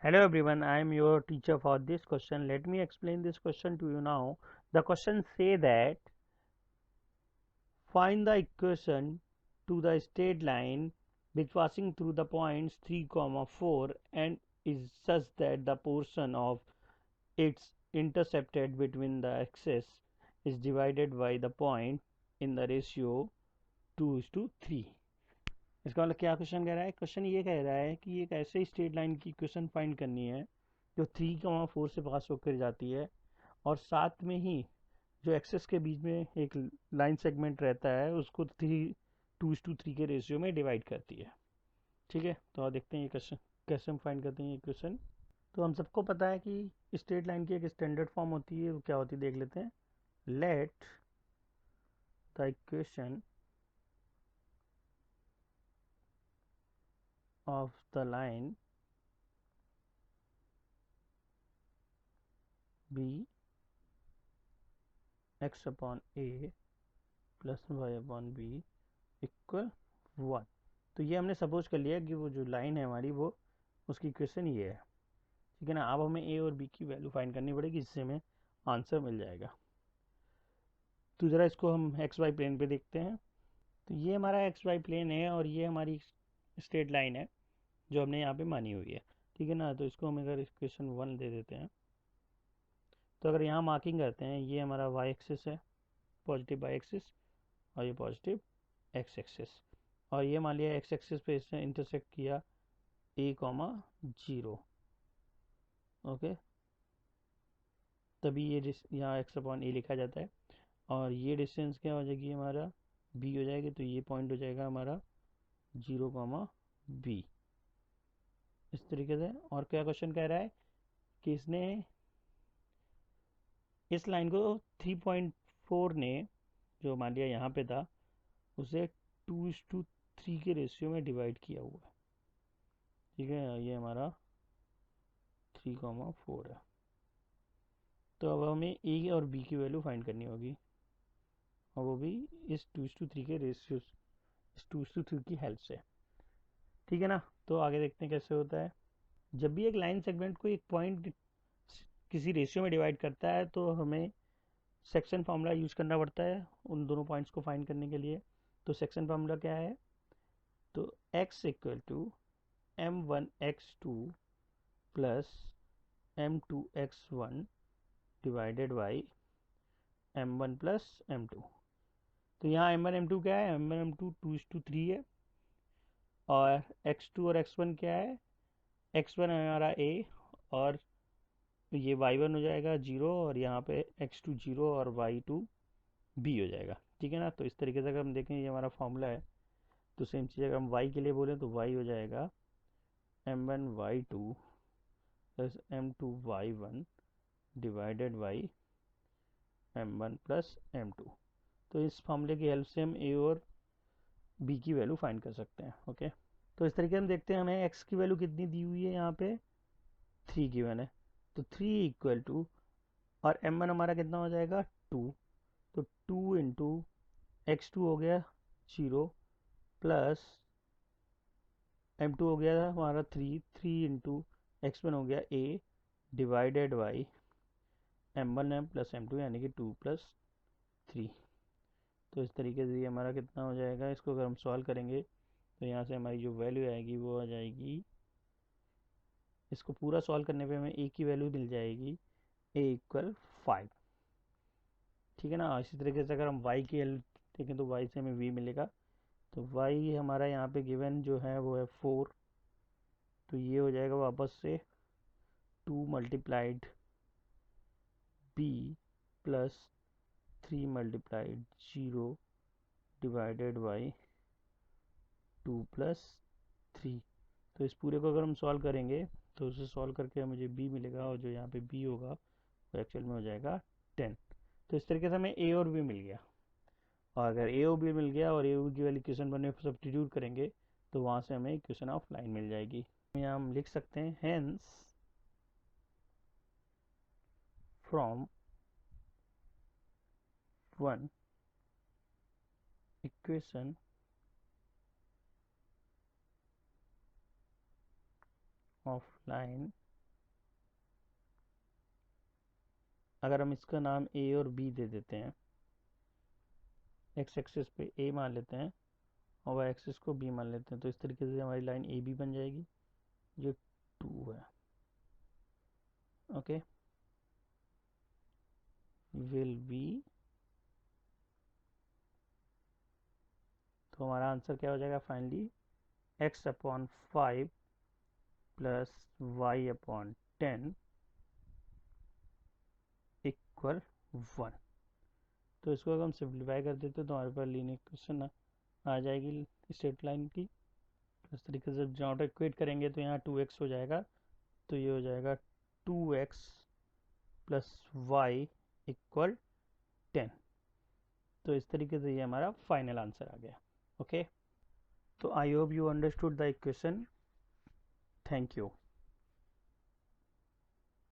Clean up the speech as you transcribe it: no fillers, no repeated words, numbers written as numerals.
Hello everyone, I am your teacher for this question. Let me explain this question to you now. The question say that find the equation to the straight line which passing through the points 3, 4 and is such that the portion of its intercepted between the axis is divided by the point in the ratio 2:3. इसका मतलब क्या question कह रहा है? Question ये कह रहा है कि एक ऐसे स्ट्रेट लाइन की इक्वेशन फाइंड करनी है जो 3, 4 से पास होकर जाती है और साथ में ही जो एक्सेस के बीच में एक लाइन सेगमेंट रहता है उसको 2:3 के रेशियो में डिवाइड करती है। ठीक है, तो आप देखते हैं ये क्वेश्चन कैसे हम फाइंड करते हैं ये इक्वेशन। तो हम सबको पता है कि स्ट्रेट लाइन की एक स्टैंडर्ड फॉर्म होती है, वो क्या होती है देख लेते हैं। Let the equation of the line be x upon A plus Y upon B equal 1। तो ये हमने सपोज कर लिया कि वो जो लाइन है हमारी वो उसकी इक्वेशन ये है। ठीक है ना, अब हमें ए और बी की वैल्यू फाइंड करनी पड़ेगी जिससे हमें आंसर मिल जाएगा। तो ज़रा इसको हम एक्स वाई प्लेन पे देखते हैं। तो ये हमारा एक्स वाई प्लेन है और ये हमारी स्ट्रेट लाइन है जो हमने यहाँ पे मानी हुई है। ठीक है ना, तो इसको हम अगर इक्वेशन 1 दे देते हैं तो अगर यहाँ मार्किंग करते हैं, ये हमारा वाई एक्सिस है, पॉजिटिव वाई एक्सिस, और ये पॉजिटिव एक्स एक्सिस, और ये मान लिया एक्स एक्सिस पे इसने इंटरसेक्ट किया a, 0। ओके, तभी ये यहाँ एक्स अपॉन ए लिखा जाता है। और ये डिस्टेंस क्या हो जाएगी हमारा बी हो जाएगी, तो ये पॉइंट हो जाएगा हमारा 0, बी, इस तरीके से। और क्या क्वेश्चन कह रहा है कि इसने इस लाइन को 3.4 ने जो मान लिया यहाँ पे था उसे 2:3 के रेशियो में डिवाइड किया हुआ है। ठीक है, ये हमारा 3, 4 है। तो अब हमें ए और बी की वैल्यू फाइंड करनी होगी और वो भी इस 2:3 के रेशियो, इस 2:3 की हेल्प से। ठीक है ना, तो आगे देखते हैं कैसे होता है। जब भी एक लाइन सेगमेंट को एक पॉइंट किसी रेशियो में डिवाइड करता है तो हमें सेक्शन फार्मूला यूज करना पड़ता है उन दोनों पॉइंट्स को फाइंड करने के लिए। तो सेक्शन फार्मूला क्या है? तो x equal to m1x2 plus m2x1 divided by m1 plus m2। तो यहाँ m1 m2 क्या है? m1 m2 2:3 है, और x2 और x1 क्या है? x1 हमारा a और ये y1 हो जाएगा 0, और यहाँ पे x2 0 और y2 b हो जाएगा। ठीक है ना, तो इस तरीके से अगर हम देखें ये हमारा फॉर्मूला है। तो सेम चीज़ अगर हम y के लिए बोलें तो y हो जाएगा m1y2 plus m2y1 divided by m1 plus m2। तो इस फॉर्मूले की हेल्प से हम a और b की वैल्यू फाइंड कर सकते हैं। ओके, तो इस तरीके हम देखते हैं हमें x की वैल्यू कितनी दी हुई है, यहाँ पे 3 गिवन है। तो 3 इक्वल टू, और m1 हमारा कितना हो जाएगा 2, तो 2 इंटू x2 हो गया 0 प्लस m2 हो गया था हमारा 3 इंटू x1 हो गया a divided by m1 plus m2 यानी कि 2+3। तो इस तरीके से ये हमारा कितना हो जाएगा, इसको अगर हम सॉल्व करेंगे तो यहाँ से हमारी जो वैल्यू आएगी वो आ जाएगी, इसको पूरा सॉल्व करने पे हमें a की वैल्यू मिल जाएगी a इक्वल 5। ठीक है ना, इसी तरीके से अगर हम y की हेल्प देखें तो y से हमें v मिलेगा। तो y हमारा यहाँ पे गिवन जो है वो है 4, तो ये हो जाएगा वापस से 2 multiplied b plus 3 multiplied 0 divided by 2+3। तो इस पूरे को अगर हम सॉल्व करेंगे तो उसे सॉल्व करके मुझे b मिलेगा, और जो यहाँ पे b होगा वो एक्चुअल में हो जाएगा 10। तो इस तरीके से हमें a और b मिल गया। और अगर ए ओ बी मिल गया और ए ओ बी की वैल्यू इक्वेशन वन में सब्स्टिट्यूट करेंगे तो वहाँ से हमें इक्वेशन ऑफ लाइन मिल जाएगी। यहाँ हम लिख सकते हैं hence from 1 equation of line अगर हम इसका नाम ए और बी दे देते हैं, एक्स एक्सिस पे ए मान लेते हैं और वाई एक्सिस को बी मान लेते हैं, तो इस तरीके से हमारी लाइन ए बी बन जाएगी जो 2 है। ओके, विल बी, तो हमारा आंसर क्या हो जाएगा finally, x/5 plus y/10 equal 1। तो इसको अगर हम सिंप्लीफाई कर देते तो हमारे पास लीनियर इक्वेशन आ जाएगी स्ट्रेट लाइन की। इस तरीके से जब इक्वेट करेंगे तो यहाँ 2x हो जाएगा, तो ये हो जाएगा 2x प्लस वाई इक्वल 10। तो इस तरीके से ये हमारा फाइनल आंसर आ गया। ओके, तो I hope you understood the equation. Thank you.